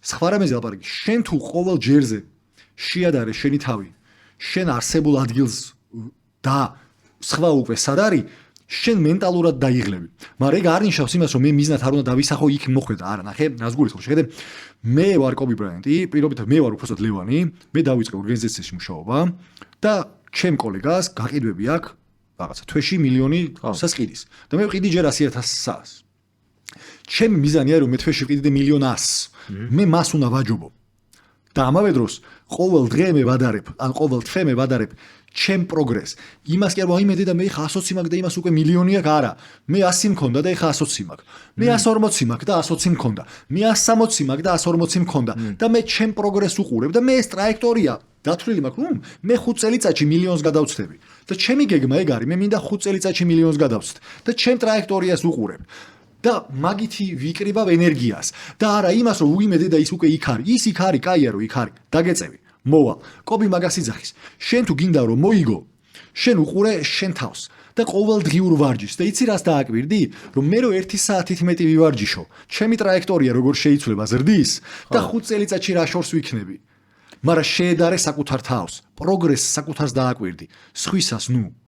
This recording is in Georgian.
სხვა რამეზე ლაპარაკი, შენ თუ ყოველ ჯერზე შეადარე შენი თავი, შენ არსებულ ადგილს და სხვა უკვე სად არის, შენ მენტალურად დაიღლები. მაგრამ ეგ არ ნიშნავს იმას, რომ მე მიზნად არ უნდა დავისახო იქ მოხვედა, არა, ნახე, რას გულისხმობ, შეხედე, მე ვარ კობი ბრაიანტი, პირობითად მე ვარ უბრალოდ ლევანი, მე დავიწყე ორგანიზაციაში მუშაობა და ჩემ კოლეგას გაყიდვები აქვს რაღაცა თვეში მილიონი სასყიდის და მე ვყიდი ჯერ 100,000-ს. ჩემი მიზანია რომ მე თვეში ვყიდე 1,100,000. მე მას უნდა ვაჯობო. და ამავე დროს ყოველ დღე მე ვადარებ, ან ყოველ თვე მე ვადარებ ჩემ პროგრესს. იმას კი არ მოიმედე და მე ხა 120 მაქვს და იმას უკვე მილიონი აქვს, არა. მე 100 მქონდა და ხა 120 მაქვს. მე 140 მაქვს და 120 მქონდა. მე 160 მაქვს და 140 მქონდა და მე ჩემ პროგრესს უყურებ და მე ეს ტრაექტორია დათვლილი მაქვს, მე 5 წელიწადში მილიონს გადავწდები. და ჩემი გეგმა ეგ არის, მე მინდა 5 წელიწადში მილიონს გადავწდე და ჩემ ტრაექტორიას უყურებ. და მაგითი ვიკრიბავ ენერგიას და არა იმას რომ უიმედე და ის უკვე იქ არის. ის იქ არის, კაია რომ იქ არის. დაგეწევი. მოვალ. კობი მაგას იძახის. შენ თუ გინდა რომ მოიგო, შენ უყურე შენ თავს და ყოველდღიურ ვარჯიშს. და იცი რას დააკვირდი? რომ მე რო 1 საათით მეტი ვივარჯიშო, ჩემი ტრაექტორია როგორ შეიცვლება ზრდის და 5 წელიწადში რა შორს ვიქნები. მაგრამ შეედარე საკუთარ თავს, პროგრესს საკუთარს დააკვირდი. სხვისას ნუ